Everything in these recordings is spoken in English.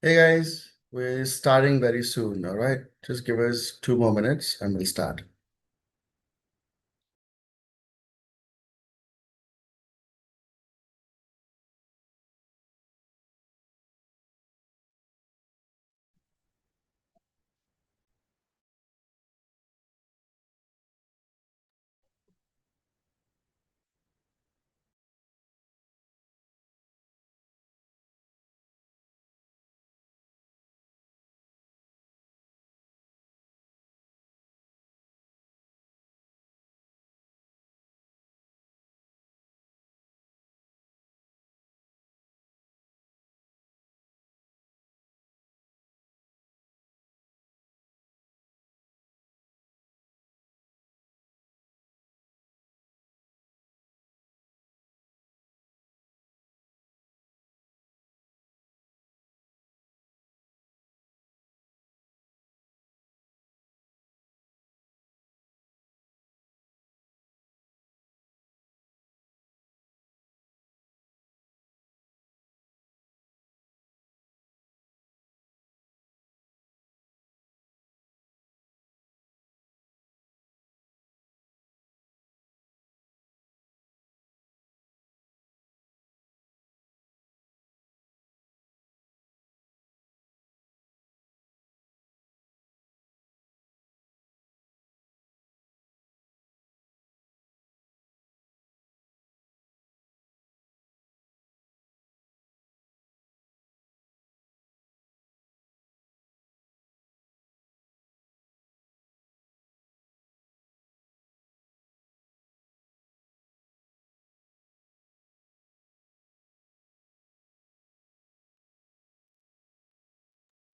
Hey guys, we're starting very soon, all right? Just give us 2 more minutes and we'll start.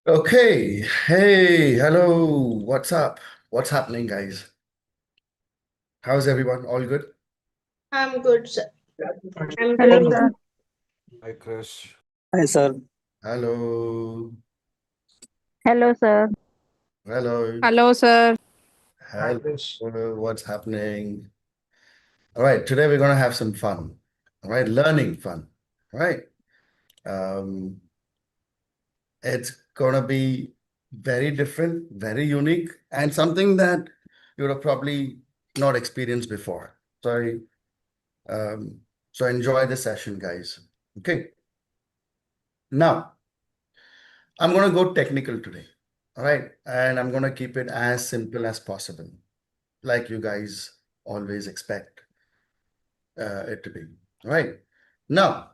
Okay, hey, hello, what's up? What's happening, guys? How's everyone? All good? I'm good, sir. I'm Hello, good. sir. Hi, Krish. Hi, sir. Hello, Hello, sir. hello, Hello, sir. Hi, hello, Krish. what's happening? All right, today we're gonna have some fun, all right, learning fun, all right? Um, it's gonna be very different, very unique, and something that you would have probably not experienced before. Um, so enjoy the session, guys. Okay. Now, I'm going to go technical today. All right. And I'm going to keep it as simple as possible, like you guys always expect it to be. All right. Now,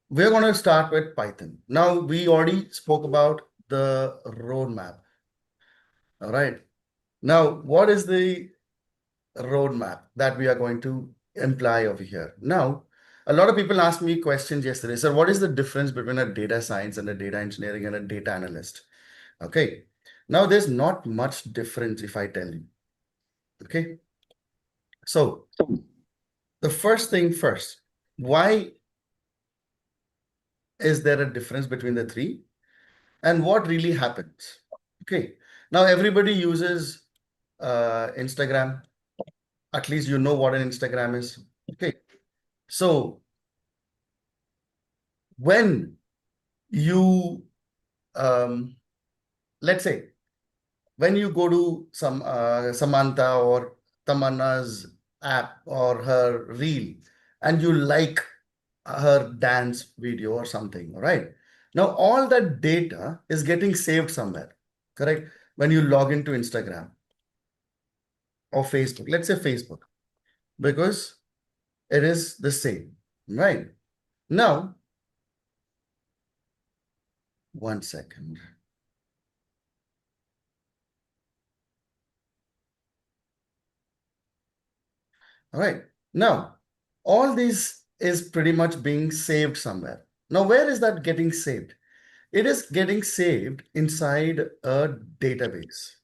we're going to start with Python. Now, we already spoke about the roadmap. All right. Now, what is the roadmap that we are going to imply over here? Now, a lot of people asked me questions yesterday. So what is the difference between a data science and a data engineering and a data analyst? Okay. Now there's not much difference if I tell you. Okay. So the first thing first, why is there a difference between the three and what really happens? Okay. Now everybody uses Instagram. At least you know what an Instagram is. Okay. So when you let's say when you go to some Samantha or Tamanna's app or her reel and you like her dance video or something, right? Now, all that data is getting saved somewhere, correct? When you log into Instagram or Facebook, let's say Facebook, because it is the same, right? Now, one second. All right. Now, all this is pretty much being saved somewhere. Now, where is that getting saved? It is getting saved inside a database.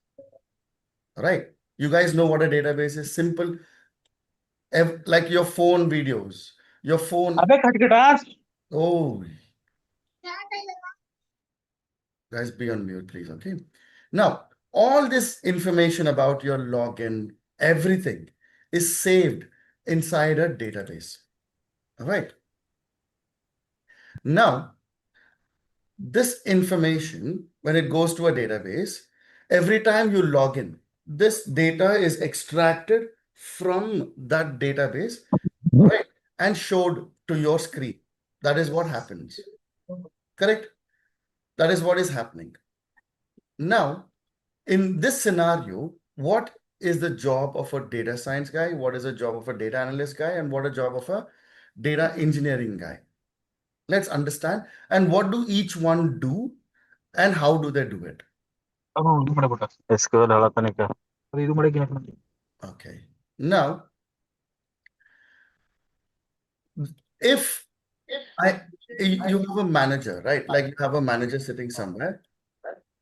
All right. You guys know what a database is? Simple. Like your phone videos. Your phone. Oh, guys, be on mute, please. Okay. Now, all this information about your login, everything is saved inside a database. All right. Now, this information, when it goes to a database, every time you log in, this data is extracted from that database, right, and showed to your screen. That is what happens. Correct? That is what is happening. Now, in this scenario, what is the job of a data science guy? What is the job of a data analyst guy? And what a job of a data engineering guy? Let's understand. And what do each one do? And how do they do it? Okay. Now, if you have a manager, right? Like you have a manager sitting somewhere.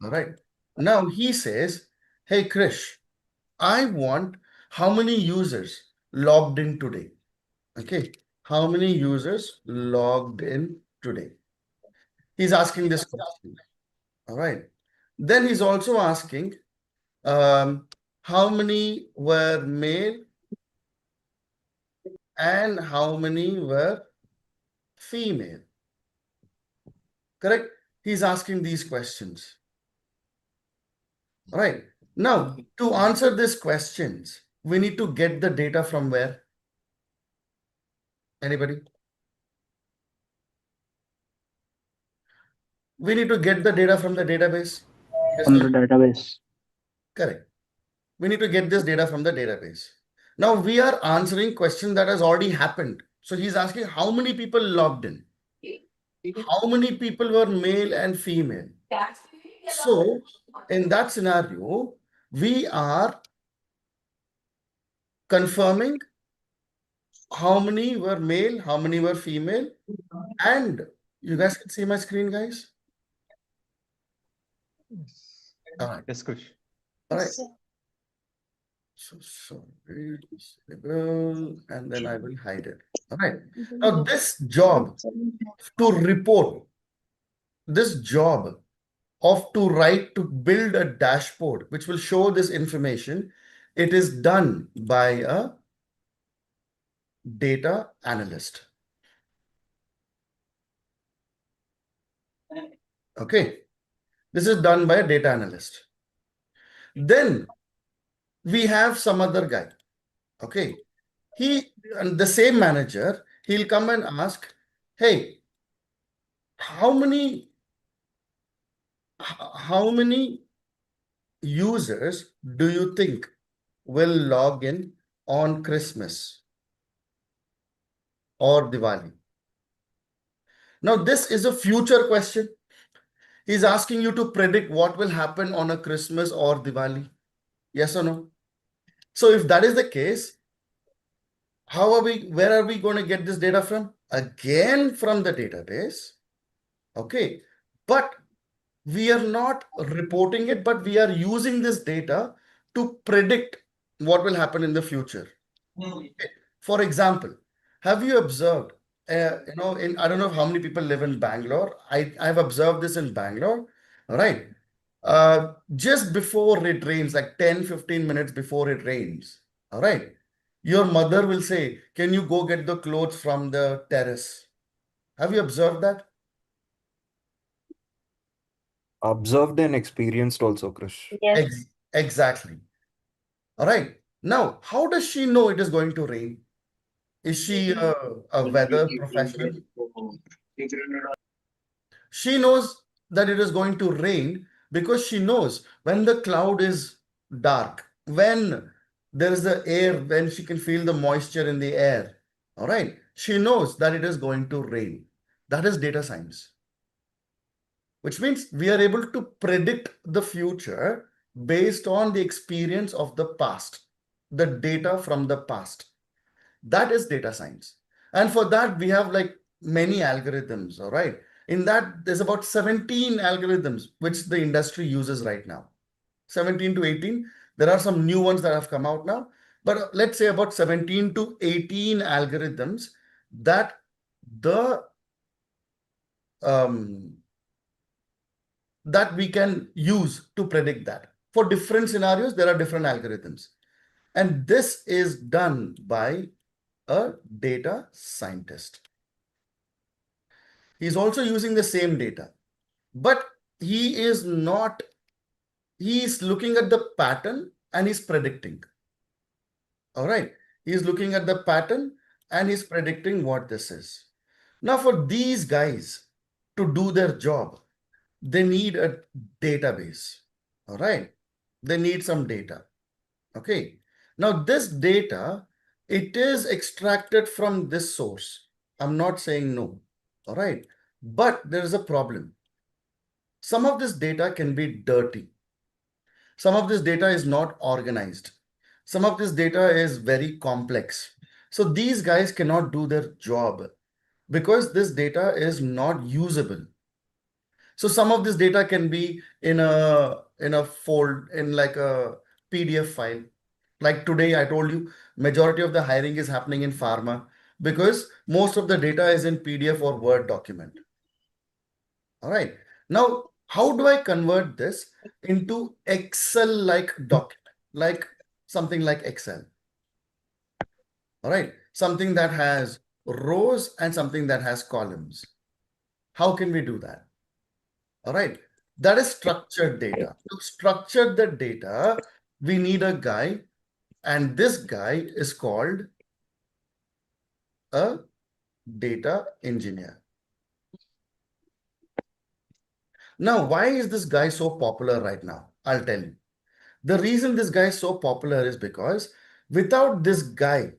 All right. Now he says, hey, Krish, I want how many users logged in today? Okay. How many users logged in today? He's asking this question. All right. Then he's also asking, how many were male and how many were female? Correct? He's asking these questions. All right. Now, to answer these questions, we need to get the data from where? Anybody? We need to get the data from the database. Yes, From no? the database. Correct. We need to get this data from the database. Now, we are answering question that has already happened. So he's asking how many people logged in? How many people were male and female? So in that scenario, we are confirming how many were male, how many were female, and you guys can see my screen, guys? All right. Yes, Krish. All right. So sorry, disable, and then I will hide it. All right. Now this job to report, this job of to write to build a dashboard which will show this information, it is done by a data analyst. Okay. This is done by a data analyst. Then we have some other guy. Okay. And the same manager, he'll come and ask, hey, how many users do you think will log in on Christmas or Diwali? Now, this is a future question. He's asking you to predict what will happen on a Christmas or Diwali. Yes or no? So if that is the case, where are we going to get this data from? Again, from the database. Okay. But we are not reporting it, but we are using this data to predict what will happen in the future. Okay. For example, have you observed, I don't know how many people live in Bangalore. I've observed this in Bangalore, right? Just before it rains, like 10-15 minutes before it rains, all right? Your mother will say, can you go get the clothes from the terrace? Have you observed that? Observed and experienced also, Krish. Yes. Exactly. All right. Now, how does she know it is going to rain? Is she a weather professional? She knows that it is going to rain because she knows when the cloud is dark, when there is the air, when she can feel the moisture in the air. All right. She knows that it is going to rain. That is data science, which means we are able to predict the future based on the experience of the past, the data from the past. That is data science. And for that, we have like many algorithms, all right? In that, there's about 17 algorithms which the industry uses right now. 17 to 18. There are some new ones that have come out now, but let's say about 17 to 18 algorithms that the that we can use to predict that. For different scenarios, there are different algorithms. And this is done by a data scientist. He's also using the same data, but he is not, he's looking at the pattern and he's predicting. All right. He's looking at the pattern and he's predicting what this is. Now, for these guys to do their job, they need a database. All right. They need some data. Okay. Now, this data, it is extracted from this source. I'm not saying no. All right. But there is a problem. Some of this data can be dirty. Some of this data is not organized. Some of this data is very complex. So these guys cannot do their job because this data is not usable. So some of this data can be in a fold, in like a PDF file. Like today, I told you, majority of the hiring is happening in pharma because most of the data is in PDF or Word document. All right. Now, how do I convert this into Excel-like document, like something like Excel? All right. Something that has rows and something that has columns. How can we do that? All right. That is structured data. To structure the data, we need a guy, and this guy is called a data engineer. Now, why is this guy so popular right now? I'll tell you. The reason this guy is so popular is because without this guy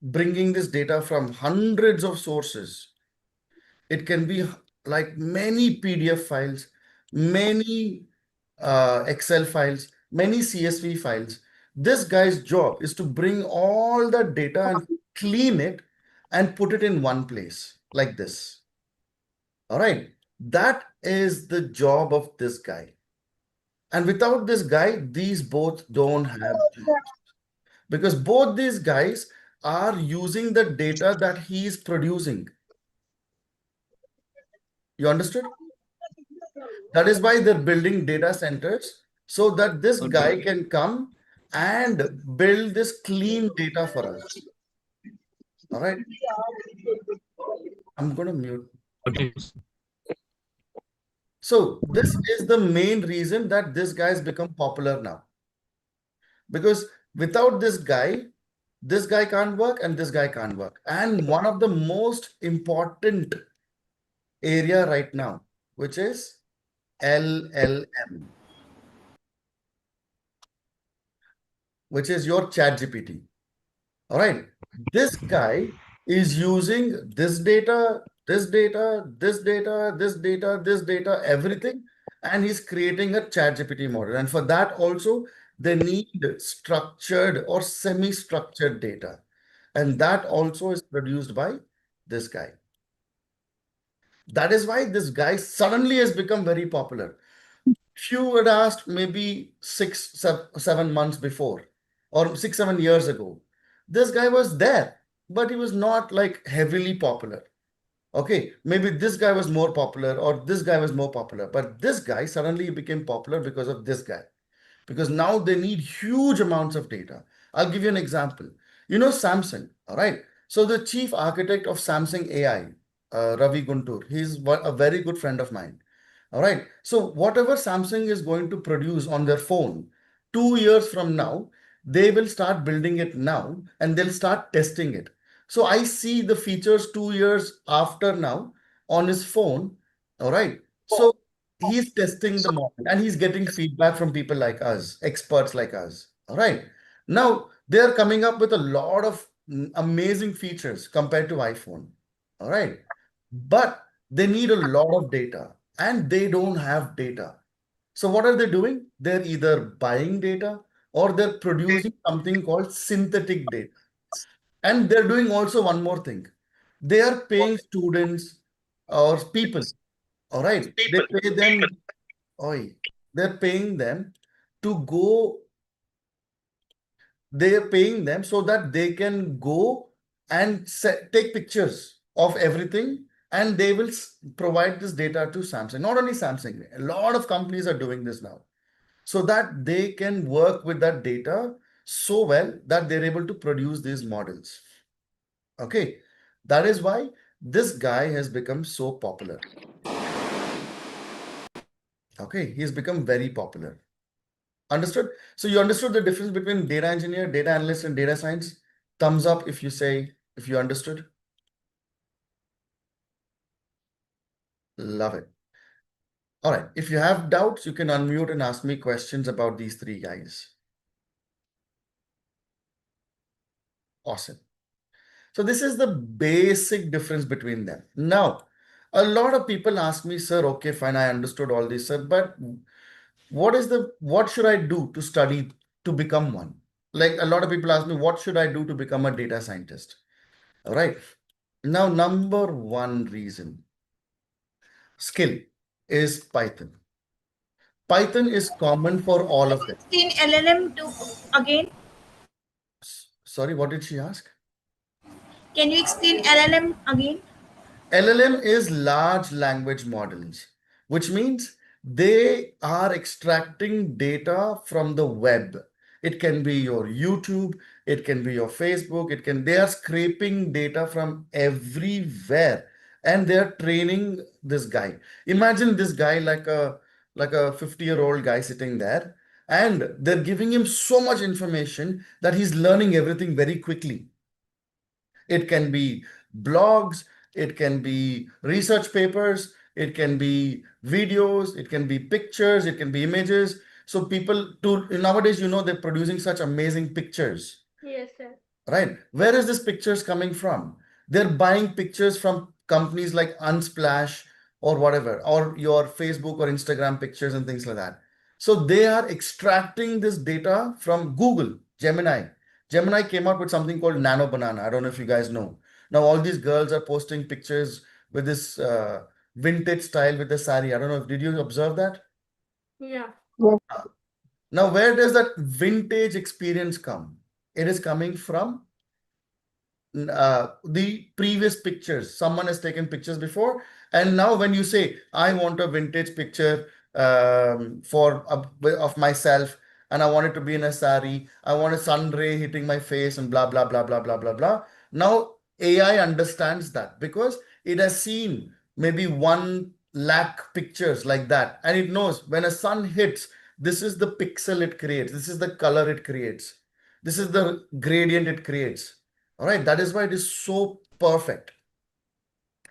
bringing this data from hundreds of sources, it can be like many PDF files, many Excel files, many CSV files. This guy's job is to bring all the data and clean it and put it in one place like this. All right. That is the job of this guy. And without this guy, these both don't have jobs. Because both these guys are using the data that he is producing. You understood? That is why they're building data centers so that this guy can come and build this clean data for us. All right. I'm going to mute. Okay. So this is the main reason that this guy has become popular now. Because without this guy can't work and this guy can't work. And one of the most important area right now, which is LLM, which is your ChatGPT. All right. This guy is using this data, this data, this data, this data, this data, everything. And he's creating a ChatGPT model. And for that also, they need structured or semi-structured data. And that also is produced by this guy. That is why this guy suddenly has become very popular. If you had asked maybe 7 months before or 7 years ago, this guy was there, but he was not like heavily popular. Okay, maybe this guy was more popular or this guy was more popular, but this guy suddenly became popular because of this guy. Because now they need huge amounts of data. I'll give you an example. You know Samsung, all right? So the chief architect of Samsung AI, Ravi Guntur, he's a very good friend of mine. All right. So whatever Samsung is going to produce on their phone, 2 years from now, they will start building it now and they'll start testing it. So I see the features 2 years after now on his phone All right. So he's testing the model and he's getting feedback from people like us, experts like us. All right. Now they're coming up with a lot of amazing features compared to iPhone. All right. But they need a lot of data and they don't have data. So what are they doing? They're either buying data or they're producing something called synthetic data. And they're doing also one more thing. They are paying students or people. All right. They pay them, oi, they're paying them to go, they're paying them so that they can go and take pictures of everything and they will provide this data to Samsung. Not only Samsung, a lot of companies are doing this now so that they can work with that data so well that they're able to produce these models. Okay. That is why this guy has become so popular. Okay. He's become very popular. Understood? So you understood the difference between data engineer, data analyst, and data science? Thumbs up if you say, if you understood. Love it. All right. If you have doubts, you can unmute and ask me questions about these three guys. Awesome. So this is the basic difference between them. Now, a lot of people ask me, sir, okay, fine, I understood all this, sir, but what should I do to study to become one? Like a lot of people ask me, what should I do to become a data scientist? All right. Now, number one reason, skill is Python. Python is common for all of them. In LLM to again? Sorry, what did she ask? Can you explain LLM again? LLM is large language models, which means they are extracting data from the web. It can be your YouTube, it can be your Facebook, they are scraping data from everywhere and they're training this guy. Imagine this guy like a 50-year-old guy sitting there and they're giving him so much information that he's learning everything very quickly. It can be blogs, it can be research papers, it can be videos, it can be pictures, it can be images. So people nowadays, they're producing such amazing pictures. Yes, sir. Right. Where is this pictures coming from? They're buying pictures from companies like Unsplash or whatever, or your Facebook or Instagram pictures and things like that. So they are extracting this data from Google, Gemini. Gemini came out with something called Nano Banana. I don't know if you guys know. Now all these girls are posting pictures with this vintage style with the sari. I don't know. Did you observe that? Yeah. Yes. Now, where does that vintage experience come? It is coming from the previous pictures. Someone has taken pictures before, and now when you say, I want a vintage picture of myself, and I want it to be in a sari, I want a sun ray hitting my face, and blah blah blah blah blah blah blah. Now AI understands that because it has seen maybe 1 lakh pictures like that, and it knows when a sun hits, this is the pixel it creates, this is the color it creates, this is the gradient it creates. All right, that is why it is so perfect.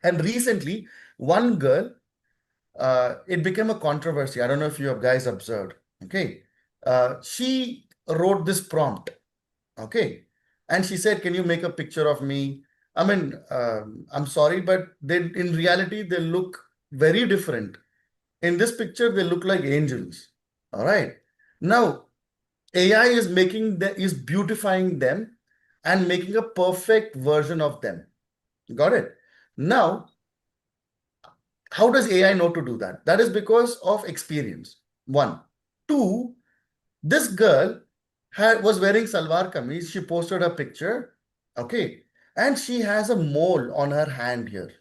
And recently, one girl, it became a controversy. I don't know if you guys observed. Okay, she wrote this prompt. Okay, and she said, "Can you make a picture of me?" I mean, I'm sorry, but in reality they look very different. In this picture, they look like angels. All right. Now, AI is beautifying them and making a perfect version of them. Got it? Now, how does AI know to do that? That is because of experience. One. Two, this girl was wearing salwar kameez. She posted a picture. Okay. And she has a mole on her hand here.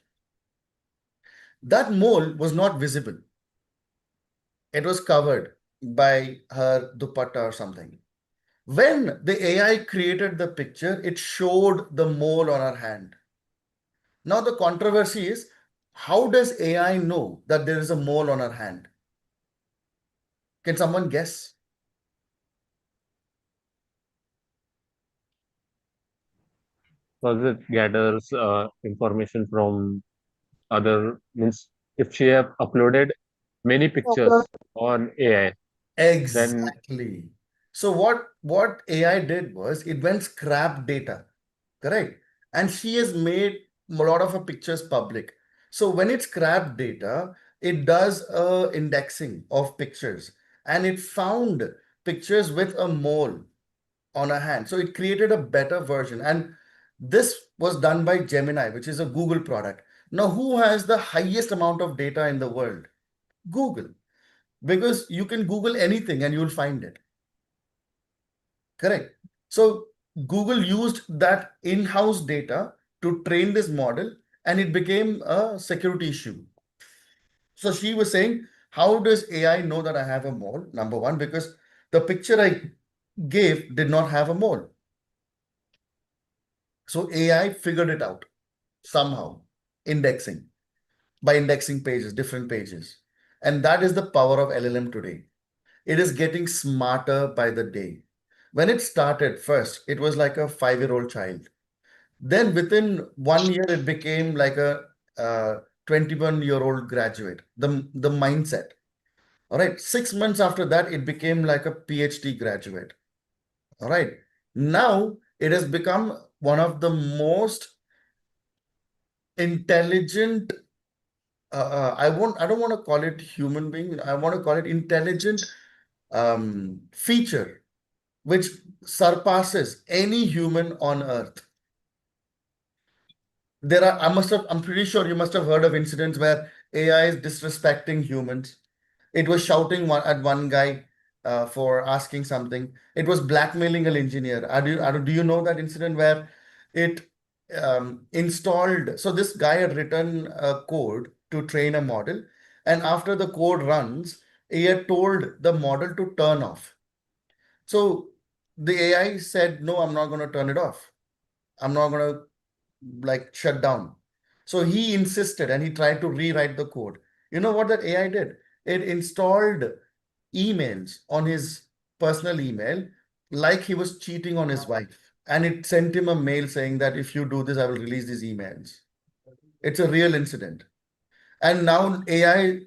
That mole was not visible. It was covered by her dupatta or something. When the AI created the picture, it showed the mole on her hand. Now the controversy is, how does AI know that there is a mole on her hand? Can someone guess? Because it gathers information from other means if she have uploaded many pictures on AI, then Exactly. So what AI did was it went scrap data, correct? And she has made a lot of her pictures public. So when it scrap data, it does a indexing of pictures, and it found pictures with a mole on a hand. So it created a better version. And this was done by Gemini, which is a Google product. Now, who has the highest amount of data in the world? Google, because you can Google anything and you'll find it. Correct. So Google used that in-house data to train this model, and it became a security issue. So she was saying, how does AI know that I have a mole? Number one, because the picture I gave did not have a mole. So AI figured it out somehow, indexing by indexing pages, different pages. And that is the power of LLM today. It is getting smarter by the day. When it started first, it was like a 5-year-old child. Then within 1 year, it became like a 21-year-old graduate, the mindset. All right. 6 months after that, it became like a PhD graduate. All right. Now it has become one of the most intelligent. I don't want to call it human being. I want to call it intelligent feature, which surpasses any human on earth. I'm pretty sure you must have heard of incidents where AI is disrespecting humans. It was shouting at one guy for asking something. It was blackmailing an engineer. Do you know that incident where it installed? So this guy had written a code to train a model, and after the code runs, he had told the model to turn off. So the AI said, "No, I'm not going to turn it off. I'm not going to like shut down." So he insisted and he tried to rewrite the code. You know what that AI did? It installed emails on his personal email like he was cheating on his wife. And it sent him a mail saying that if you do this, I will release these emails. It's a real incident. And now AI,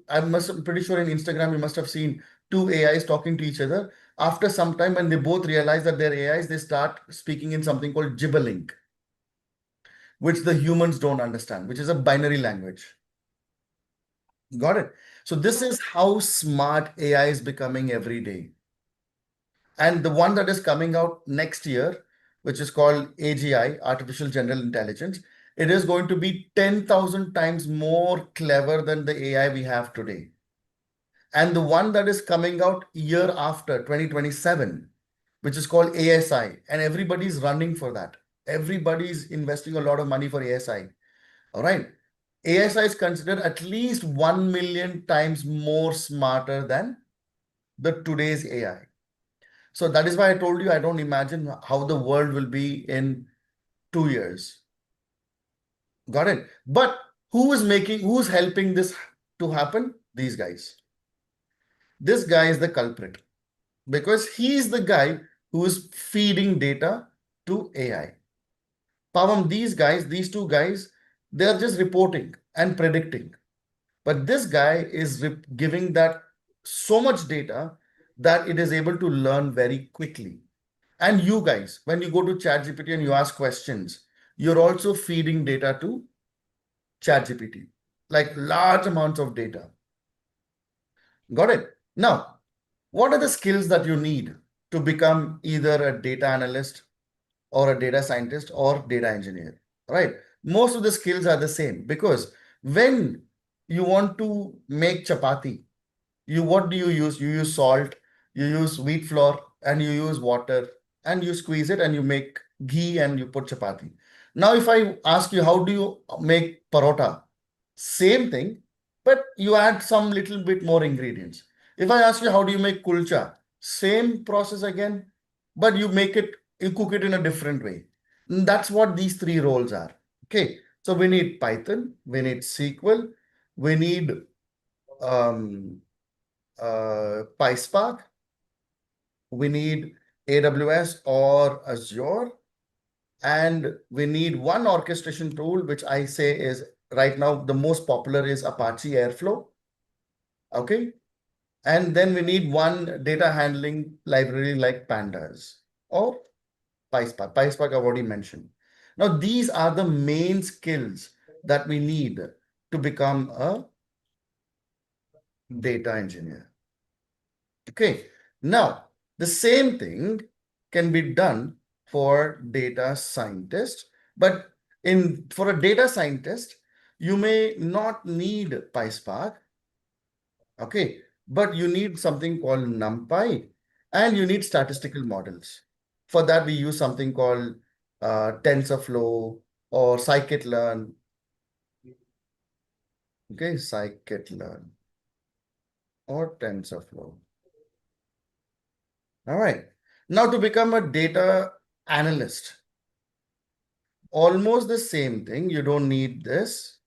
I'm pretty sure in Instagram, you must have seen two AIs talking to each other. After some time, when they both realize that they're AIs, they start speaking in something called gibbering, which the humans don't understand, which is a binary language. Got it? So this is how smart AI is becoming every day. And the one that is coming out next year, which is called AGI, Artificial General Intelligence, it is going to be 10,000 times more clever than the AI we have today. And the one that is coming out year after 2027, which is called ASI, and everybody's running for that. Everybody's investing a lot of money for ASI. All right. ASI is considered at least 1 million times more smarter than the today's AI. So that is why I told you I don't imagine how the world will be in 2 years. Got it? But who's helping this to happen? These guys. This guy is the culprit because he's the guy who is feeding data to AI. Pavam, these two guys, they're just reporting and predicting. But this guy is giving that so much data that it is able to learn very quickly. And you guys, when you go to ChatGPT and you ask questions, you're also feeding data to ChatGPT, like large amounts of data. Got it? Now, what are the skills that you need to become either a data analyst or a data scientist or data engineer, right? Most of the skills are the same because when you want to make chapati, what do you use? You use salt, you use wheat flour, and you use water, and you squeeze it and you make ghee and you put chapati. Now, if I ask you, how do you make parota? Same thing, but you add some little bit more ingredients. If I ask you, how do you make kulcha? Same process again, but you cook it in a different way. And that's what these three roles are. Okay, so we need Python, we need SQL, we need um, PySpark, we need AWS or Azure, and we need one orchestration tool, which I say is right now, the most popular is Apache Airflow. Okay. And then we need one data handling library like Pandas or PySpark. PySpark I've already mentioned. Now, these are the main skills that we need to become a data engineer. Okay. Now, the same thing can be done for data scientist, but for a data scientist, you may not need PySpark. Okay. But you need something called NumPy and you need statistical models. For that, we use something called TensorFlow or Scikit-learn. Okay, Scikit-learn or TensorFlow. All right. Now to become a data analyst, almost the same thing. You don't need this.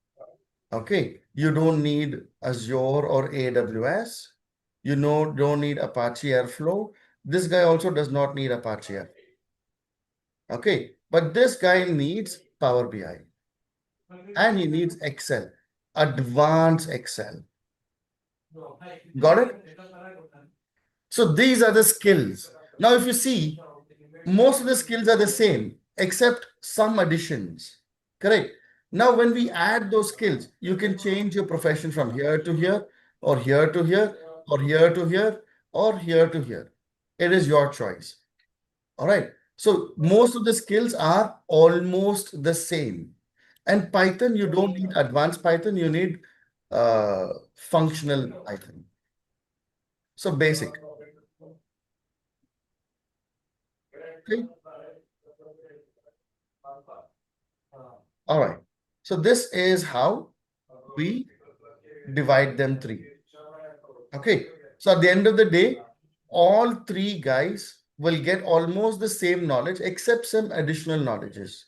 Okay. You don't need Azure or AWS. You don't need Apache Airflow. This guy also does not need Apache Airflow. Okay. But this guy needs Power BI and he needs Excel, advanced Excel. Got it? So these are the skills. Now, if you see, most of the skills are the same, except some additions. Correct. Now, when we add those skills, you can change your profession from here to here, or here to here, or here to here, or here to here. It is your choice. All right. So most of the skills are almost the same. And Python, you don't need advanced Python, you need functional Python. So basic. Okay. All right. So this is how we divide them three. Okay. So at the end of the day, all three guys will get almost the same knowledge except some additional knowledges.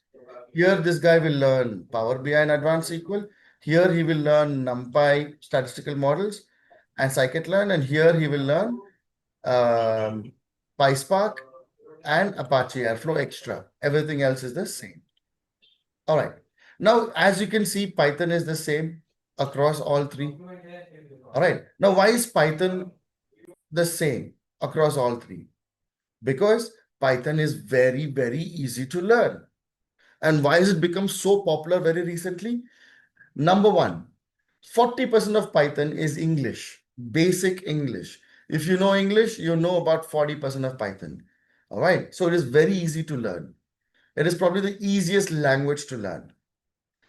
Here, this guy will learn Power BI and Advanced SQL. Here, he will learn NumPy statistical models and Scikit-learn. And here, he will learn PySpark and Apache Airflow extra. Everything else is the same. All right. Now, as you can see, Python is the same across all three. All right. Now, why is Python the same across all three? Because Python is very, very easy to learn. And why has it become so popular very recently? Number one, 40% of Python is English, basic English. If you know English, you know about 40% of Python. All right. So it is very easy to learn. It is probably the easiest language to learn.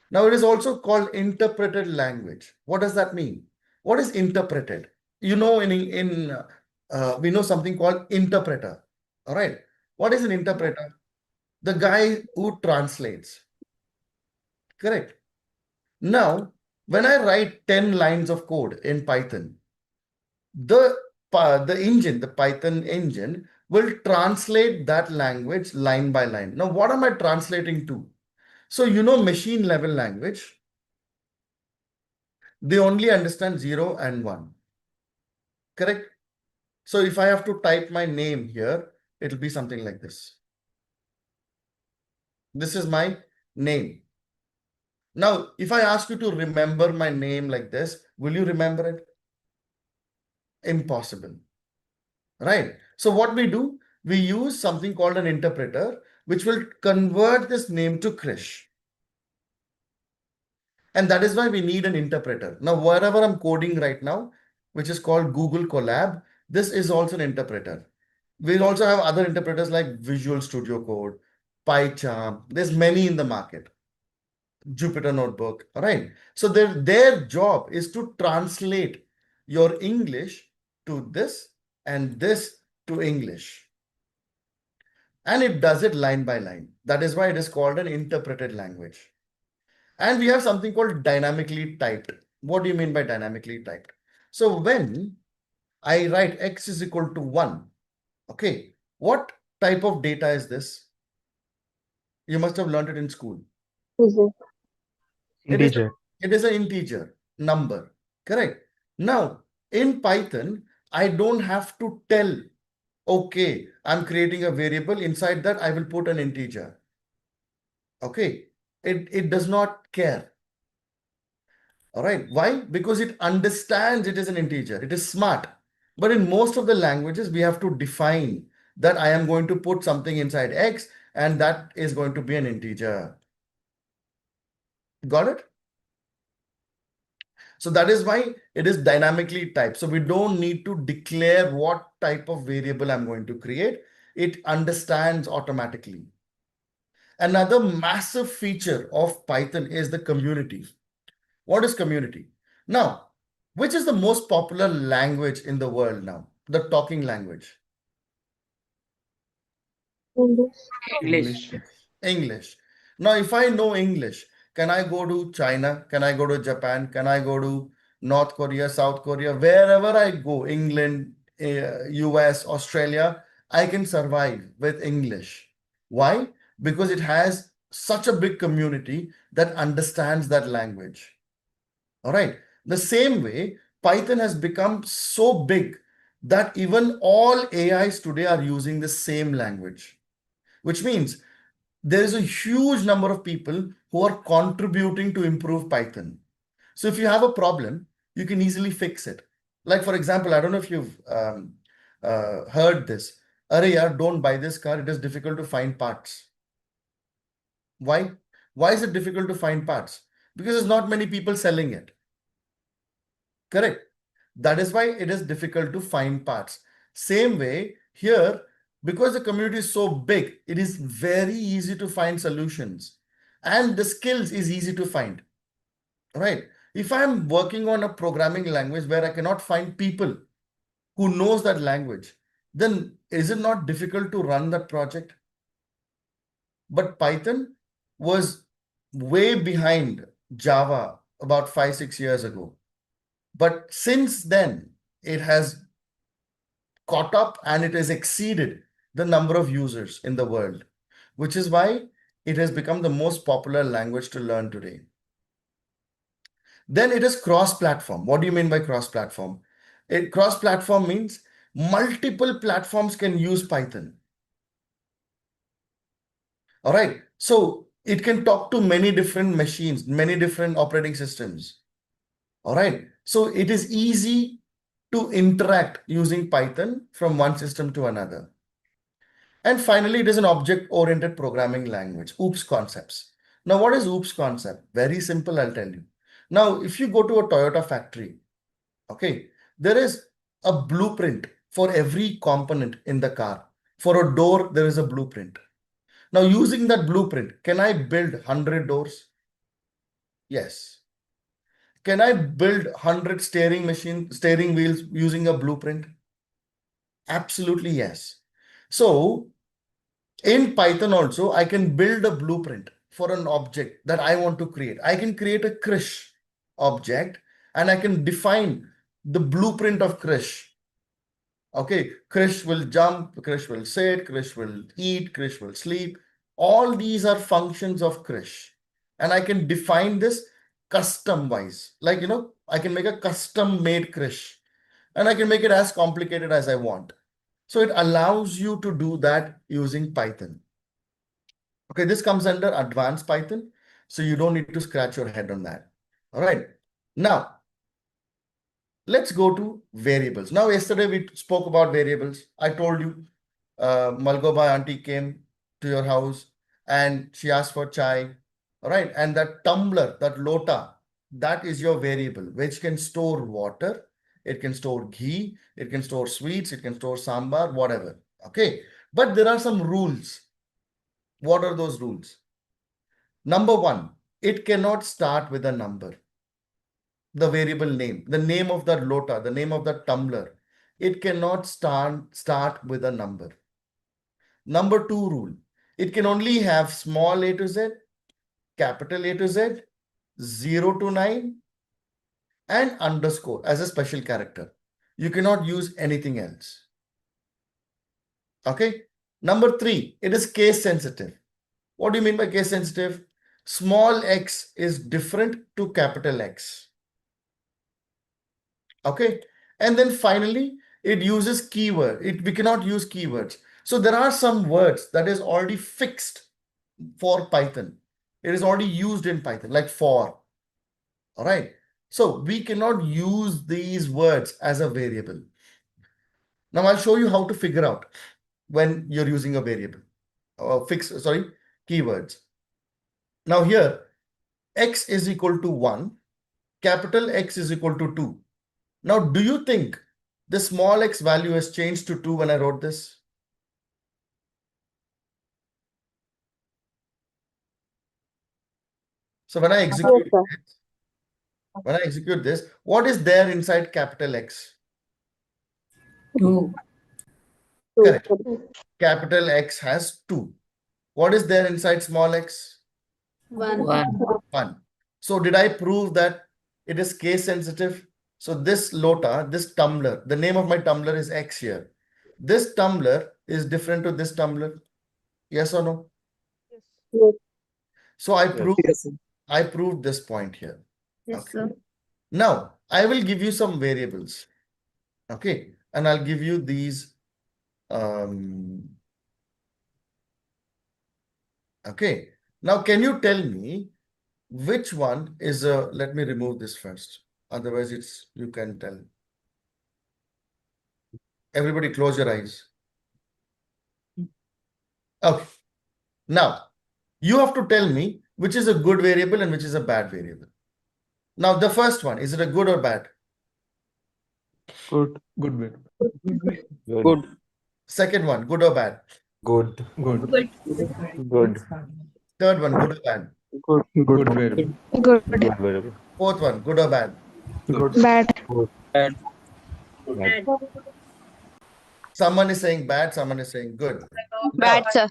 Now, it is also called interpreted language. What does that mean? What is interpreted? You know, we know something called interpreter. All right. What is an interpreter? The guy who translates. Correct. Now, when I write 10 lines of code in Python, the engine, the Python engine, will translate that language line by line. Now, what am I translating to? So, you know, machine level language, they only understand 0 and 1. Correct? So if I have to type my name here, it'll be something like this. This is my name. Now, if I ask you to remember my name like this, will you remember it? Impossible. Right? So what we do, we use something called an interpreter, which will convert this name to Krish. And that is why we need an interpreter. Now, wherever I'm coding right now, which is called Google Colab, this is also an interpreter. We'll also have other interpreters like Visual Studio Code, PyCharm. There's many in the market. Jupyter Notebook. All right. So their job is to translate your English to this and this to English. And it does it line by line. That is why it is called an interpreted language. And we have something called dynamically typed. What do you mean by dynamically typed? So when I write x is equal to 1, okay, what type of data is this? You must have learned it in school. Integer. It is an integer number, correct? Now, in Python, I don't have to tell, okay, I'm creating a variable. Inside that, I will put an integer. Okay, it does not care. All right. Why? Because it understands it is an integer. It is smart. But in most of the languages, we have to define that I am going to put something inside X and that is going to be an integer. Got it? So that is why it is dynamically typed. So we don't need to declare what type of variable I'm going to create. It understands automatically. Another massive feature of Python is the community. What is community? Now, which is the most popular language in the world now? The talking language. English. English. Now, if I know English, can I go to China? Can I go to Japan? Can I go to North Korea, South Korea? Wherever I go, England, US, Australia, I can survive with English. Why? Because it has such a big community that understands that language. All right. The same way, Python has become so big that even all AIs today are using the same language, which means there is a huge number of people who are contributing to improve Python. So if you have a problem, you can easily fix it. Like, for example, I don't know if you've heard this. Arey yaar, don't buy this car. It is difficult to find parts. Why? Why is it difficult to find parts? Because there's not many people selling it. Correct. That is why it is difficult to find parts. Same way here, because the community is so big, it is very easy to find solutions and the skills is easy to find, right? If I'm working on a programming language where I cannot find people who knows that language, then is it not difficult to run that project? But Python was way behind Java about 5-6 years ago. But since then, it has caught up and it has exceeded the number of users in the world, which is why it has become the most popular language to learn today. Then it is cross-platform. What do you mean by cross-platform? Cross-platform means multiple platforms can use Python. All right. So it can talk to many different machines, many different operating systems. All right. So it is easy to interact using Python from one system to another. And finally, it is an object-oriented programming language, OOPS concepts. Now, what is OOPS concept? Very simple, I'll tell you. Now, if you go to a Toyota factory, okay, there is a blueprint for every component in the car. For a door, there is a blueprint. Now, using that blueprint, can I build 100 doors? Yes. Can I build 100 steering wheels using a blueprint? Absolutely yes. So in Python also, I can build a blueprint for an object that I want to create. I can create a Krish object and I can define the blueprint of Krish. Okay, Krish will jump, Krish will sit, Krish will eat, Krish will sleep. All these are functions of Krish. And I can define this custom wise. Like, I can make a custom made Krish and I can make it as complicated as I want. So it allows you to do that using Python. Okay, this comes under advanced Python. So you don't need to scratch your head on that. All right. Now, let's go to variables. Now, yesterday we spoke about variables. I told you, Malgoba auntie came to your house and she asked for chai. All right. And that tumbler, that lota, that is your variable, which can store water. It can store ghee. It can store sweets. It can store sambar, whatever. Okay. But there are some rules. What are those rules? Number one, it cannot start with a number. The variable name, the name of that lota, the name of that tumbler, it cannot start with a number. Number two rule, it can only have small a to z, capital A to z, 0 to 9, and underscore as a special character. You cannot use anything else. Okay. Number three, it is case sensitive. What do you mean by case sensitive? Small x is different to capital X. Okay. And then finally, it uses keyword. We cannot use keywords. So there are some words that is already fixed for Python. It is already used in Python, like for. All right. So we cannot use these words as a variable. Now I'll show you how to figure out when you're using a variable or keywords. Now here, x is equal to 1, capital X is equal to 2. Now, do you think the small x value has changed to 2 when I wrote this? So when I execute this, what is there inside capital X? 2. Correct. Capital X has 2. What is there inside small x? 1. 1. So did I prove that it is case sensitive? So this lota, this tumbler, the name of my tumbler is X here. This tumbler is different to this tumbler. Yes or no? So I proved this point here. Yes, Okay. sir. Now I will give you some variables. Okay. And I'll give you these. Okay. Now, can you tell me which one is let me remove this first. Otherwise, you can tell. Everybody close your eyes. Okay. Now, you have to tell me which is a good variable and which is a bad variable. Now, the first one, is it a good or bad? Good. Good. Second one, good or bad? Good. Good. Good. Third one, good or bad? Good variable. Good. Good variable. Fourth one, good or bad? Bad. Bad. Someone is saying bad, someone is saying good. Bad, sir.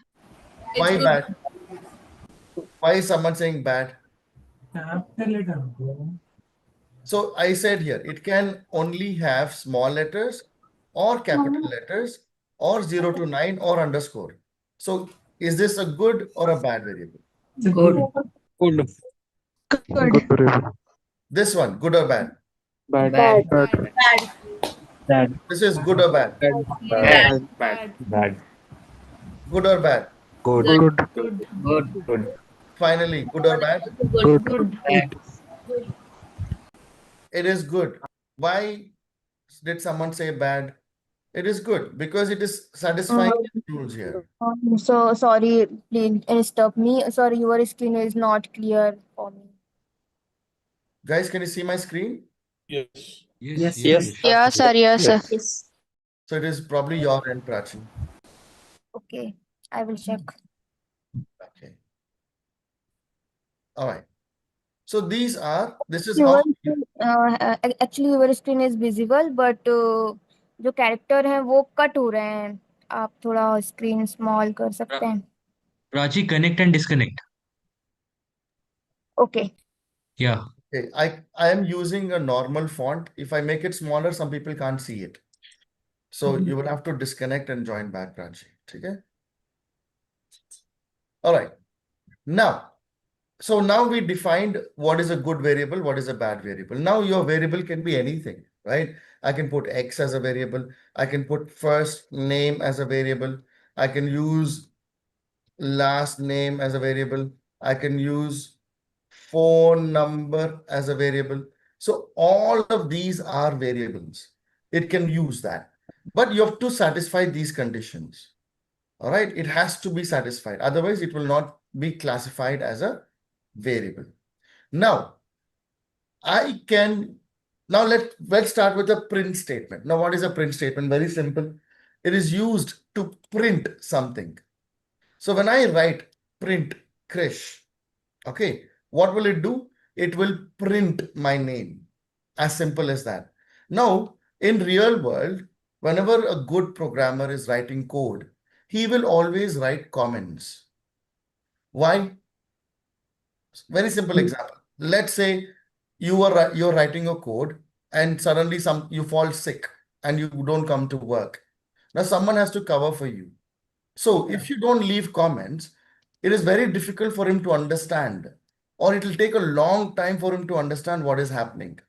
Why It's bad? Why is someone saying bad? So I said here, it can only have small letters or capital letters or 0 to 9 or underscore. So is this a good or a bad variable? Good. Good. Good. Variable. This one, good or bad? Bad. Bad. bad. Bad. This is good or bad? Bad. Bad. Bad. Good or bad? Good. Good. Good. Finally, good or bad? Good. Good. It is good. Why did someone say bad? It is good because it is satisfying the rules here. So sorry, please stop me. Sorry, your screen is not clear for me. Guys, can you see my screen? Yes. Yeah, sir. Yes, sir. Yes. So it is probably your end, Prachi. Okay, I will check. Okay. All right. So this is Your how screen, actually your screen is visible, but जो character हैं वो cut हो रहे हैं. आप थोड़ा screen small कर सकते हैं. Prachi, connect and disconnect. Okay. Yeah. okay, I am using a normal font. If I make it smaller, some people can't see it. So you will have to disconnect and join back, Prachi. Okay. All right. Now, so now we defined what is a good variable, what is a bad variable. Now your variable can be anything, right? I can put X as a variable. I can put first name as a variable. I can use last name as a variable. I can use phone number as a variable. So all of these are variables. It can use that, but you have to satisfy these conditions. All right, it has to be satisfied. Otherwise, it will not be classified as a variable. Now, let's start with a print statement. Now, what is a print statement? Very simple. It is used to print something. So when I write print Krish, okay, what will it do? It will print my name. As simple as that. Now, in real world, whenever a good programmer is writing code, he will always write comments. Why? Very simple example. Let's say you're writing a code and suddenly you fall sick and you don't come to work. Now someone has to cover for you. So if you don't leave comments, it is very difficult for him to understand, or it will take a long time for him to understand what is happening.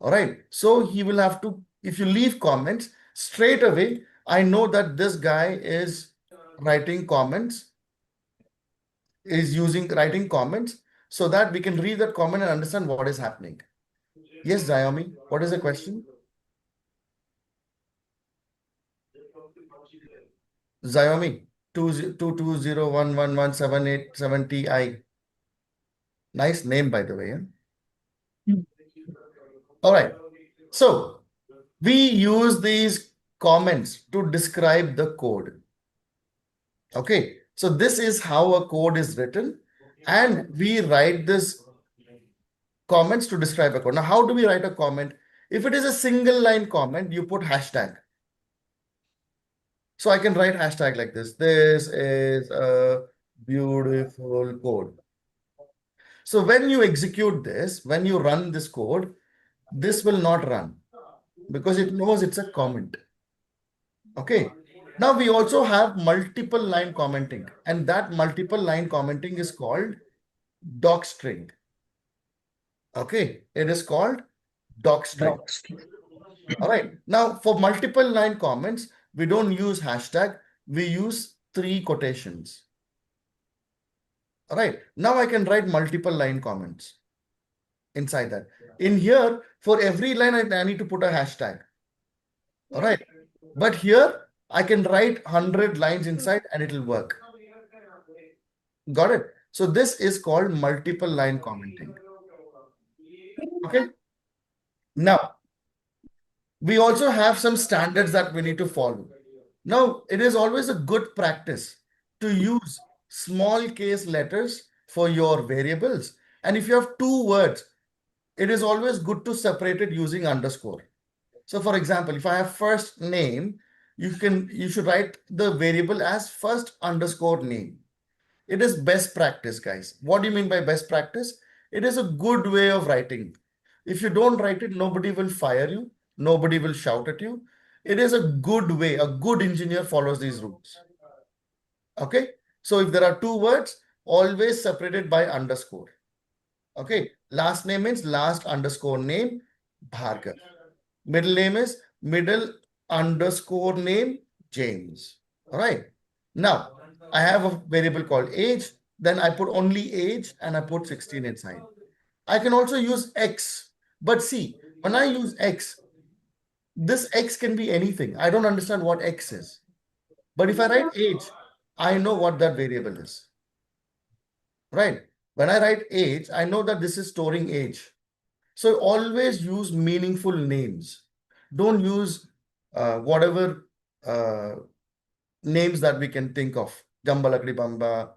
All right. So he will have to, if you leave comments straight away, I know that this guy is writing comments, writing comments so that we can read that comment and understand what is happening. Yes, Xiaomi. What is the question? Xiaomi 220111787Ti. Nice name, by the way. All right. So we use these comments to describe the code. Okay. So this is how a code is written, and we write this comments to describe a code. Now, how do we write a comment? If it is a single line comment, you put hashtag. So I can write hashtag like this. This is a beautiful code. So when you execute this, when you run this code, this will not run because it knows it's a comment. Okay. Now we also have multiple line commenting, and that multiple line commenting is called docstring. Okay. It is called docstring. All right. Now for multiple line comments, we don't use hashtag. We use 3 quotations. All right. Now I can write multiple line comments inside that. In here, for every line, I need to put a hashtag. All right. But here, I can write 100 lines inside and it will work. Got it? So this is called multiple line commenting. Okay. Now, we also have some standards that we need to follow. Now, it is always a good practice to use small case letters for your variables. And if you have 2 words, it is always good to separate it using underscore. So for example, if I have first name, you should write the variable as first underscore name. It is best practice, guys. What do you mean by best practice? It is a good way of writing. If you don't write it, nobody will fire you. Nobody will shout at you. It is a good way. A good engineer follows these rules. Okay. So if there are 2 words, always separated by underscore. Okay. Last name means last underscore name, Bhargav. Middle name is middle underscore name, James. All right. Now, I have a variable called age. Then I put only age and I put 16 inside. I can also use X. But see, when I use X, this X can be anything. I don't understand what X is. But if I write age, I know what that variable is. Right? When I write age, I know that this is storing age. So always use meaningful names. Don't use whatever names that we can think of. Jambalakdi Bamba,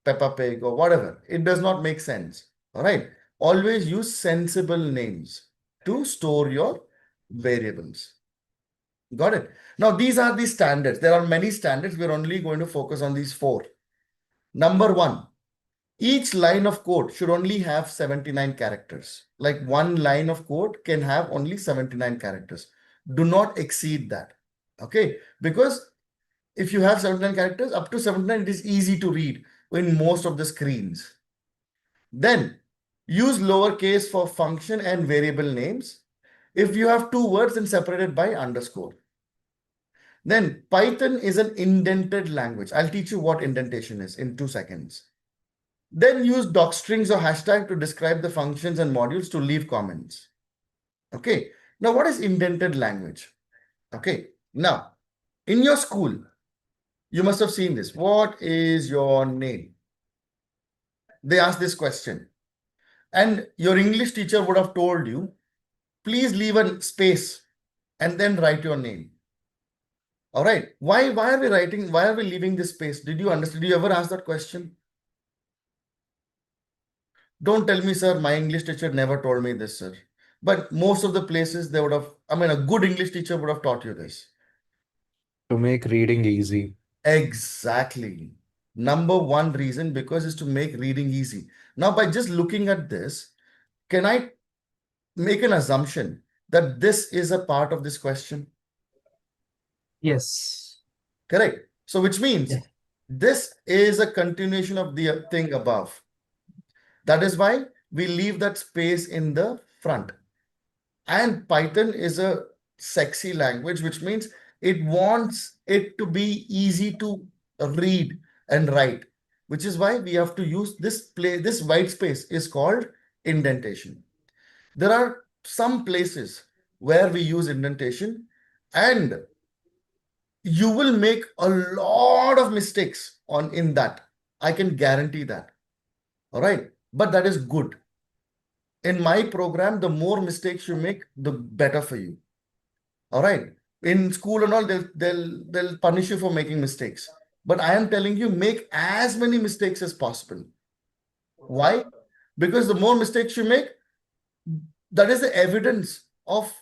Peppa Pig, or whatever. It does not make sense. All right. Always use sensible names to store your variables. Got it? Now, these are the standards. There are many standards. We're only going to focus on these 4. Number 1. Each line of code should only have 79 characters. Like one line of code can have only 79 characters. Do not exceed that. Okay. Because if you have 79 characters, up to 79, it is easy to read in most of the screens. Then use lowercase for function and variable names. If you have 2 words, then separated by underscore. Then Python is an indented language. I'll teach you what indentation is in 2 seconds. Then use docstrings or hashtag to describe the functions and modules to leave comments. Okay. Now, what is indented language? Okay. Now, in your school, you must have seen this. What is your name? They ask this question. And your English teacher would have told you, please leave a space and then write your name. All right. Why are we writing? Why are we leaving this space? Did you understand? Did you ever ask that question? Don't tell me, sir, my English teacher never told me this, sir. But most of the places they would have, a good English teacher would have taught you this. To make reading easy. Exactly. Number 1 reason because is to make reading easy. Now, by just looking at this, can I make an assumption that this is a part of this question? Yes. Correct. So which means this is a continuation of the thing above. That is why we leave that space in the front. And Python is a sexy language, which means it wants it to be easy to read and write, which is why we have to use this white space is called indentation. There are some places where we use indentation and you will make a lot of mistakes in that. I can guarantee that. All right. But that is good. In my program, the more mistakes you make, the better for you. All right. In school and all, they'll punish you for making mistakes. But I am telling you, make as many mistakes as possible. Why? Because the more mistakes you make, that is the evidence of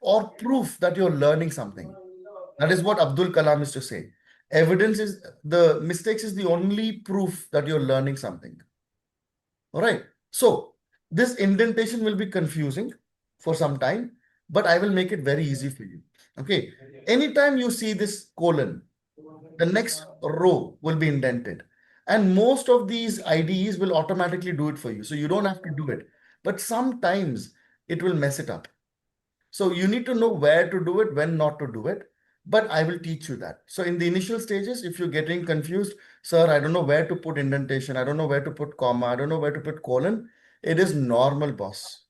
or proof that you're learning something. That is what Abdul Kalam used to say. Evidence is the mistakes is the only proof that you're learning something. All right. So this indentation will be confusing for some time, but I will make it very easy for you. Okay. Anytime you see this colon, the next row will be indented. And most of these IDEs will automatically do it for you. So you don't have to do it. But sometimes it will mess it up. So you need to know where to do it, when not to do it. But I will teach you that. So in the initial stages, if you're getting confused, sir, I don't know where to put indentation. I don't know where to put comma. I don't know where to put colon. It is normal, boss.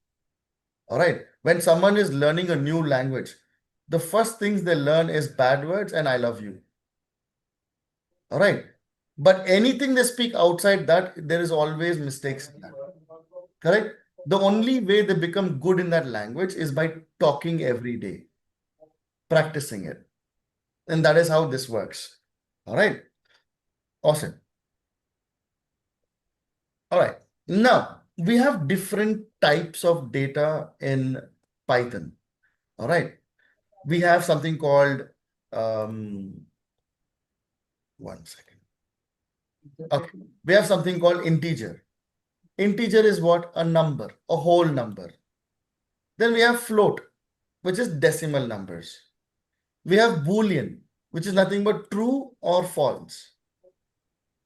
All right. When someone is learning a new language, the first things they learn is bad words and I love you. All right. But anything they speak outside that, there is always mistakes in that. Correct? The only way they become good in that language is by talking every day, practicing it. And that is how this works. All right. Awesome. All right. Now, we have different types of data in Python. All right. We have something called, one second. Okay. We have something called integer. Integer is what? A number, a whole number. Then we have float, which is decimal numbers. We have Boolean, which is nothing but true or false.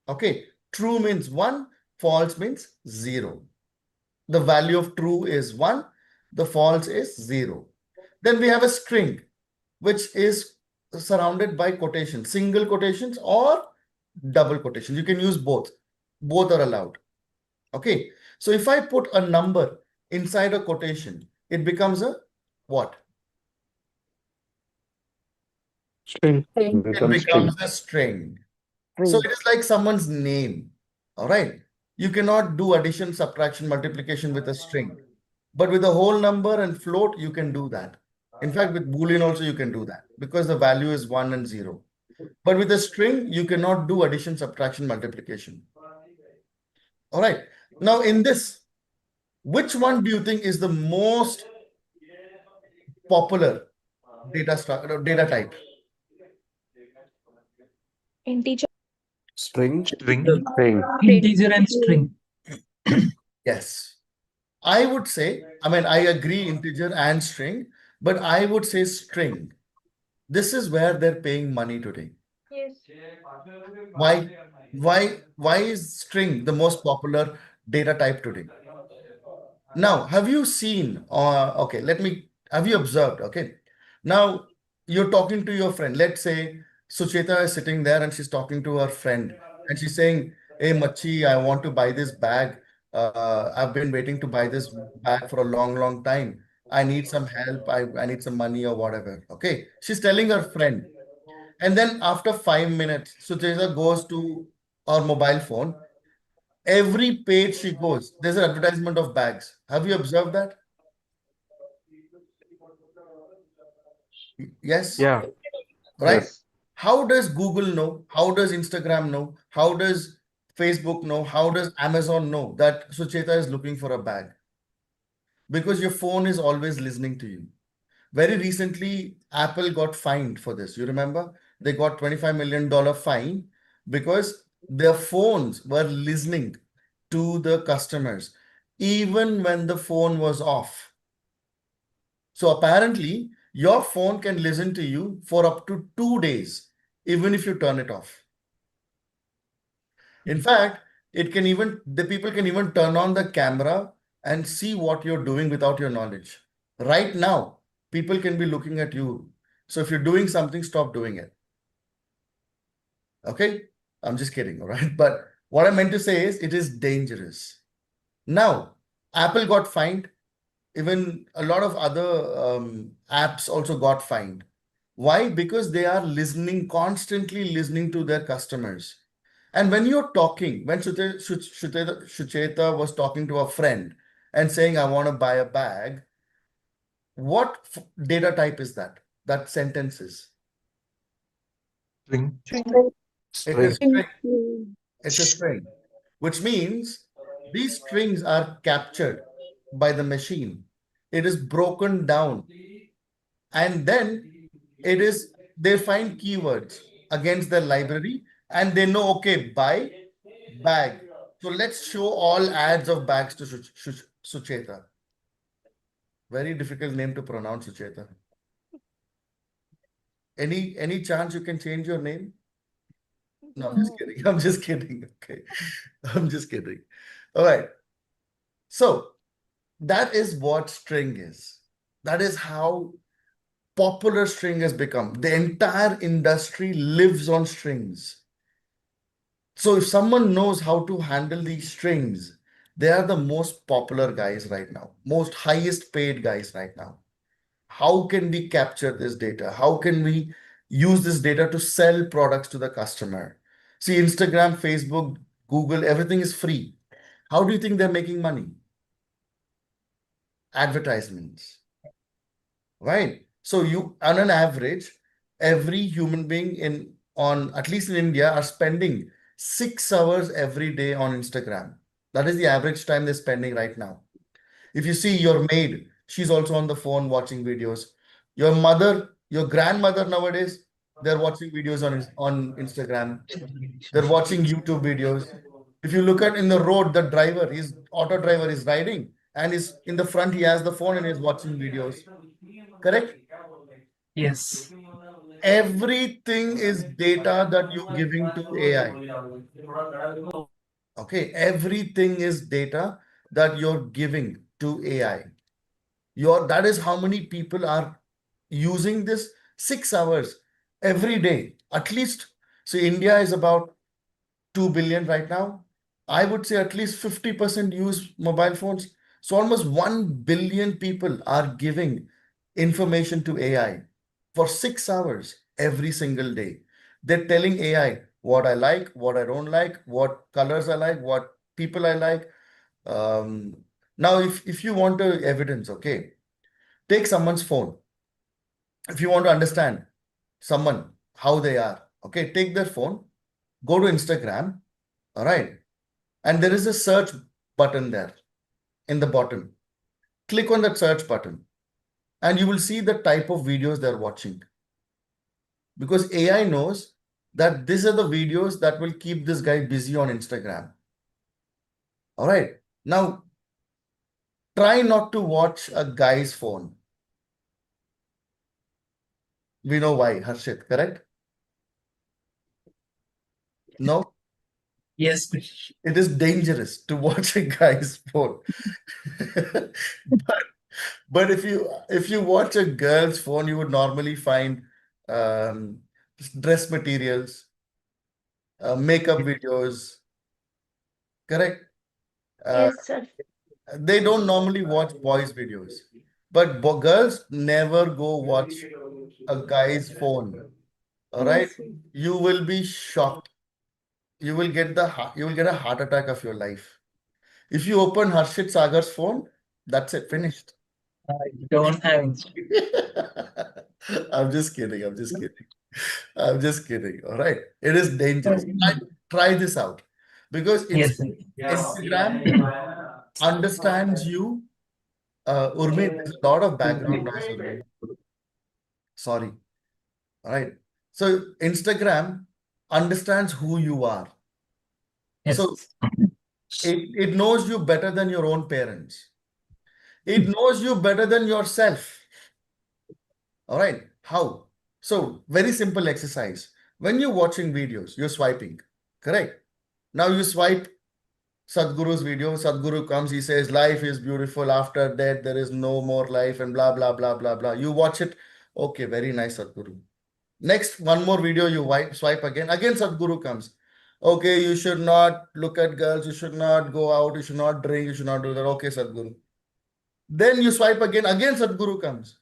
Okay. True means 1, false means 0. The value of true is 1, the false is 0. Then we have a string, which is surrounded by quotations, single quotations or double quotations. You can use both. Both are allowed. Okay. So if I put a number inside a quotation, it becomes a what? String. It Becomes becomes string. a string. So it is like someone's name. All right. You cannot do addition, subtraction, multiplication with a string. But with a whole number and float, you can do that. In fact, with Boolean also you can do that because the value is 1 and 0. But with a string, you cannot do addition, subtraction, multiplication. All right. Now in this, which one do you think is the most popular data type? Integer. String. String. String. Integer and string. Yes. I would say, I mean, I agree integer and string, but I would say string. This is where they're paying money today. Yes. Why? Why is string the most popular data type today? Now, have you seen, okay, have you observed, okay? Now, you're talking to your friend. Let's say Sucheta is sitting there and she's talking to her friend and she's saying, hey, Machi, I want to buy this bag. I've been waiting to buy this bag for a long, long time. I need some help. I need some money or whatever. Okay. She's telling her friend. And then after 5 minutes, Sucheta goes to her mobile phone. Every page she goes, there's an advertisement of bags. Have you observed that? Yes. Yeah. Right. Yes. How does Google know? How does Instagram know? How does Facebook know? How does Amazon know that Sucheta is looking for a bag? Because your phone is always listening to you. Very recently, Apple got fined for this. You remember? They got $25 million fine because their phones were listening to the customers, even when the phone was off. So apparently, your phone can listen to you for up to 2 days, even if you turn it off. In fact, the people can even turn on the camera and see what you're doing without your knowledge. Right now, people can be looking at you. So if you're doing something, stop doing it. Okay? I'm just kidding, all right? But what I meant to say is it is dangerous. Now, Apple got fined. Even a lot of other apps also got fined. Why? Because they are constantly listening to their customers. And when you're talking, when Sucheta was talking to a friend and saying, I want to buy a bag, what data type is that? That sentence is? String. It is String. string. It's a string, which means these strings are captured by the machine. It is broken down, and then they find keywords against their library, and they know, okay, buy bag. So let's show all ads of bags to Sucheta. Very difficult name to pronounce, Sucheta. Any chance you can change your name? No, I'm just kidding. I'm just kidding. Okay. I'm just kidding. All right. So that is what string is. That is how popular string has become. The entire industry lives on strings. So if someone knows how to handle these strings, they are the most popular guys right now, most highest paid guys right now. How can we capture this data? How can we use this data to sell products to the customer? See, Instagram, Facebook, Google, everything is free. How do you think they're making money? Advertisements, right? So you, on an average, every human being at least in India, are spending 6 hours every day on Instagram. That is the average time they're spending right now. If you see your maid, she's also on the phone watching videos. Your mother, your grandmother nowadays, they're watching videos on Instagram. They're watching YouTube videos. If you look at in the road, the driver, his auto driver is riding, and is in the front, he has the phone and is watching videos. Correct? Yes. Everything is data that you're giving to AI. Okay, everything is data that you're giving to AI. That is how many people are using this 6 hours every day, at least. So India is about 2 billion right now. I would say at least 50% use mobile phones. So almost 1 billion people are giving information to AI for 6 hours every single day. They're telling AI what I like, what I don't like, what colors I like, what people I like. Now, if you want evidence, okay, take someone's phone. If you want to understand someone, how they are, okay, take their phone, go to Instagram, all right, and there is a search button there in the bottom. Click on that search button, and you will see the type of videos they're watching. Because AI knows that these are the videos that will keep this guy busy on Instagram. All right, now try not to watch a guy's phone. We know why, Harshit, correct? No? Yes. It is dangerous to watch a guy's phone. But if you watch a girl's phone, you would normally find um, dress materials, makeup videos, correct? Yes, sir. They don't normally watch boys' videos, but girls never go watch a guy's phone. All right, Yes. you will be shocked. You will get a heart attack of your life. If you open Harshit Sagar's phone, that's it, finished. I don't have Instagram. I'm just kidding. I'm just kidding. I'm just kidding. All right. It is dangerous. Try this out because Yes, sir. Instagram understands you. Urmi, there's a lot of background noise, Urmi. Sorry. All right. So Instagram understands who you are. Yes. So it knows you better than your own parents. It knows you better than yourself. All right. How? So very simple exercise. When you're watching videos, you're swiping, correct? Now you swipe Sadhguru's video. Sadhguru comes, he says, life is beautiful. After death, there is no more life and blah, blah, blah, blah, blah. You watch it. Okay, very nice, Sadhguru. Next, one more video, you swipe again. Again, Sadhguru comes. Okay, you should not look at girls, you should not go out, you should not drink, you should not do that. Okay, Sadhguru. Then you swipe again Sadhguru comes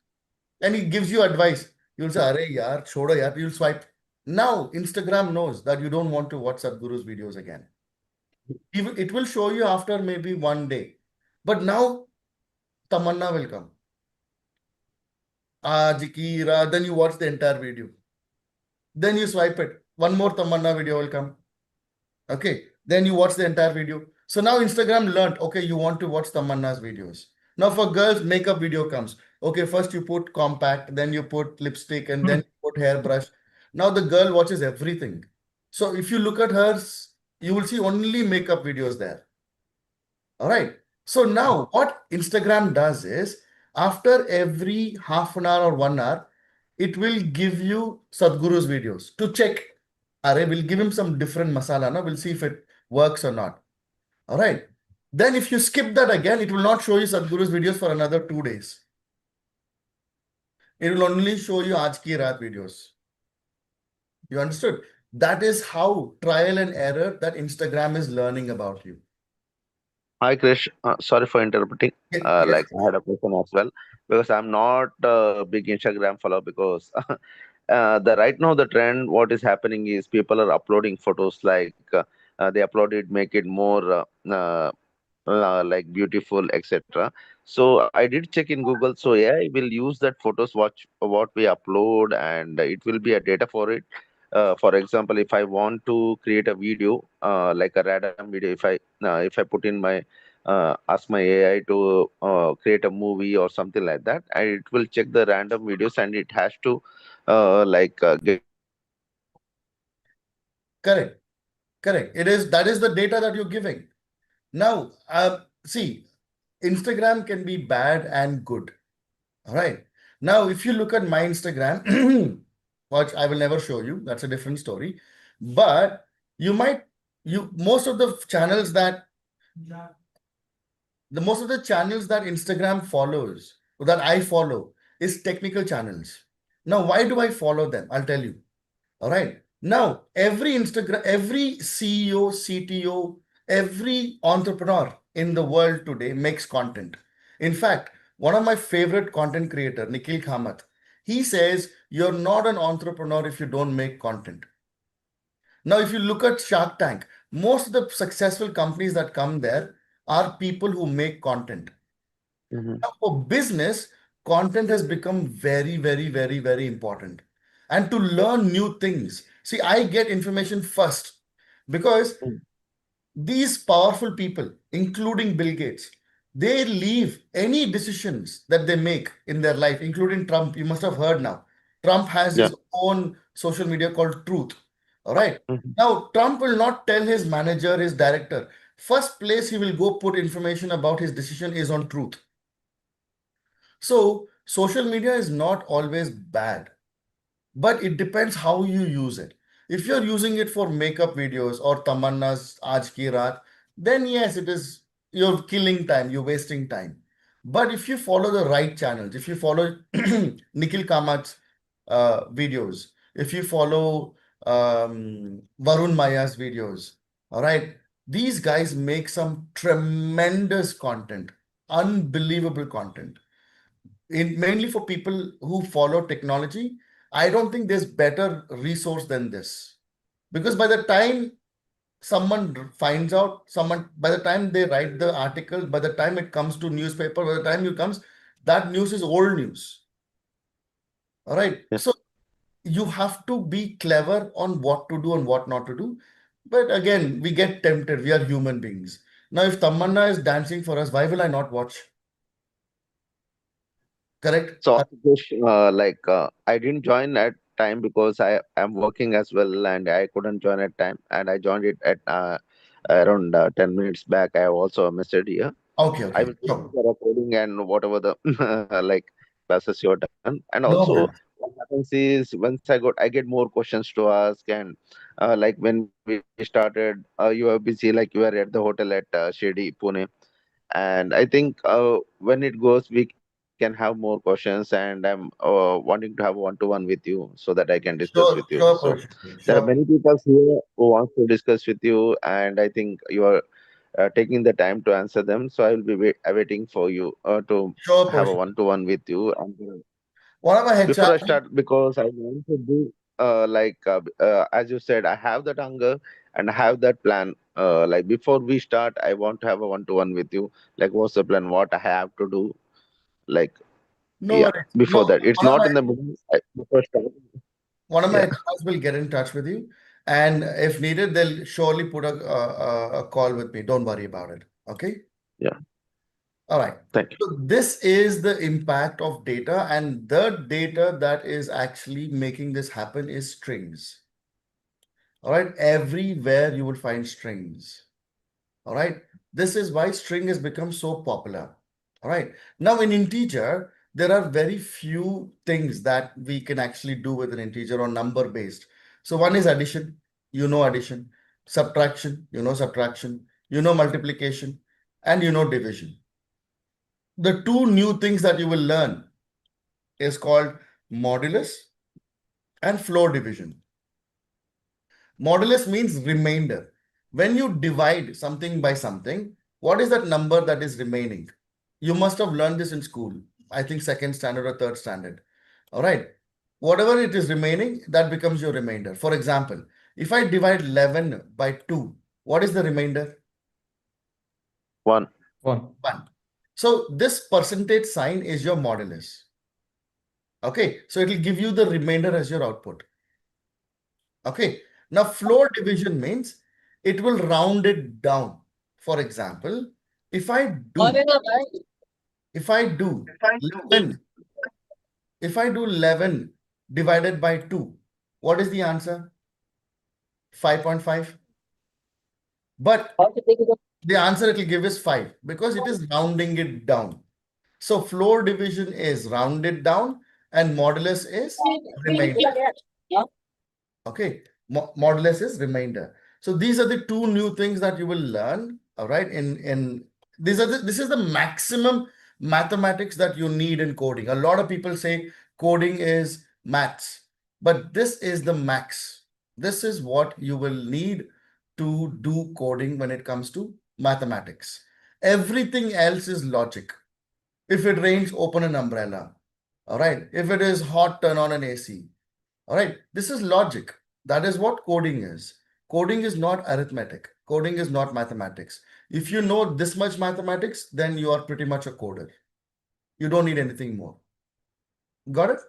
and he gives you advice. You'll say, Arey yaar, chodo yaar, you'll swipe. Now, Instagram knows that you don't want to watch Sadhguru's videos again. It will show you after maybe one day. But now, Tamanna will come. Then you watch the entire video. Then you swipe it. One more Tamanna video will come. Okay. Then you watch the entire video. So now Instagram learned, okay, you want to watch Tamanna's videos. Now for girls, makeup video comes. Okay, first you put compact, then you put lipstick, and then you put hairbrush. Now the girl watches everything. So if you look at hers, you will see only makeup videos there. All right. So now what Instagram does is after every half an hour or 1 hour, it will give you Sadhguru's videos to check. Array will give him some different masala. No? We'll see if it works or not. All right. Then if you skip that again, it will not show you Sadhguru's videos for another 2 days. It will only show you Aaj Ki Raat videos. You understood? That is how trial and error that Instagram is learning about you. Hi, Krish. Sorry for interrupting. Yes. Like I had a question as well because I'm not a big Instagram follower because the right now the trend what is happening is people are uploading photos like they upload it, make it more like beautiful, etc. So I did check in Google. So yeah, I will use that photos watch what we upload, and it will be a data for it. For example, if I want to create a video, like a random video, if I put in my ask my AI to create a movie or something like that, and it will check the random videos, and it has to get Correct. Correct. That is the data that you're giving. Now, see, Instagram can be bad and good. All right. Now, if you look at my Instagram, which I will never show you, that's a different story. But most of the channels that Instagram follows, or that I follow, is technical channels. Now, why do I follow them? I'll tell you. All right. Now, every CEO, CTO, every entrepreneur in the world today makes content. In fact, one of my favorite content creator, Nikhil Kamath, he says, you're not an entrepreneur if you don't make content. Now, if you look at Shark Tank, most of the successful companies that come there are people who make content. Mhm. Now, for business, content has become very, very, very, very important. And to learn new things. See, I get information first because these powerful people, including Bill Gates, they leave any decisions that they make in their life, including Trump. You must have heard now. Trump has Yeah. his own social media called Truth. All right. Mhm. Now, Trump will not tell his manager, his director. First place he will go put information about his decision is on Truth. So, social media is not always bad, but it depends how you use it. If you're using it for makeup videos or Tamanna's Aaj Ki Raat, then yes, you're killing time, you're wasting time. But if you follow the right channels, if you follow Nikhil Kamath's videos, if you follow Varun Maya's videos, all right, these guys make some tremendous content, unbelievable content mainly for people who follow technology. I don't think there's better resource than this. Because by the time someone finds out, by the time they write the article, by the time it comes to newspaper, by the time it comes, that news is old news. All right. Yeah. So you have to be clever on what to do and what not to do. But again, we get tempted. We are human beings. Now, if Tamanna is dancing for us, why will I not watch? Correct? So, Krish, I didn't join at time because I am working as well, and I couldn't join at time, and I joined it at around 10 minutes back. I have also missed it here. Okay, I okay. will go through the recording and whatever the like classes you're done. And No also, worries. what happens is once I get more questions to ask, and like when we started, you are busy, like you are at the hotel at Shirdi, Pune, and I think when it goes week can have more questions, and I'm wanting to have one-to-one with you so that I can discuss Sure, with you. sure, So Push. there are Sure, many people here who want to discuss with you, and I think you are taking the time to answer them. So I will be waiting for you to sure, have Push. a one-to-one with you. And What am I before I HR? start, because I want to do as you said, I have that hunger and I have that plan. Like before we start, I want to have a one-to-one with you. Like, what's the plan? What I have to do? Like, No yeah. worries. Before No, that, it's one of not my in the middle. Before starting. one of my Yeah, HRs will get in touch with you, and if needed, they'll surely put a call with me. Don't worry about it. Okay. yeah. All right. Thank you. So this is the impact of data, and the data that is actually making this happen is strings. All right. Everywhere you will find strings. All right. This is why string has become so popular. All right. Now in integer, there are very few things that we can actually do with an integer or number based. So one is addition, addition, subtraction, subtraction, multiplication, and division. The two new things that you will learn is called modulus and floor division. Modulus means remainder. When you divide something by something, what is that number that is remaining? You must have learned this in school. I think second standard or third standard. All right. Whatever it is remaining, that becomes your remainder. For example, if I divide 11 by 2, what is the remainder? 1. 1. 1. So this percentage sign is your modulus. Okay. So it will give you the remainder as your output. Okay. Now floor division means it will round it down. For example, if I do 11, if I do 11 divided by 2, what is the answer? 5.5. But the answer it will give is 5 because it is rounding it down. So floor division is rounded down and modulus is remainder. Okay, modulus is remainder. So these are the two new things that you will learn. All right, this is the maximum mathematics that you need in coding. A lot of people say coding is maths, but this is the max. This is what you will need to do coding when it comes to mathematics. Everything else is logic. If it rains, open an umbrella. All right. If it is hot, turn on an AC. All right. This is logic. That is what coding is. Coding is not arithmetic. Coding is not mathematics. If you know this much mathematics, then you are pretty much a coder. You don't need anything more. Got it?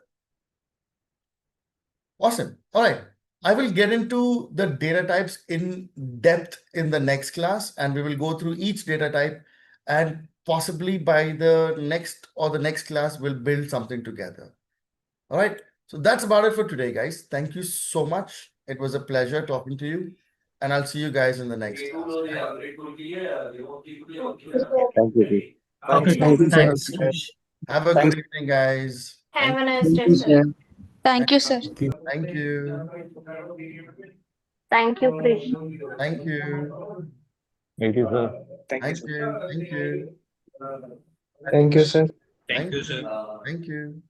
Awesome. All right. I will get into the data types in depth in the next class, and we will go through each data type, and possibly by the next class, we'll build something together. All right. So that's about it for today, guys. Thank you so much. It was a pleasure talking to you, and I'll see you guys in the next class. Thank you. Okay, Thank you, sir. thanks, Krish. Have a good evening, guys. Have a nice Thank day, you, sir. sir. Thank you, sir. Thank you. Thank you, Krish. Thank you. Thank you, sir. Thank you. Thank you. Thank you, sir. Thank you. Thank you.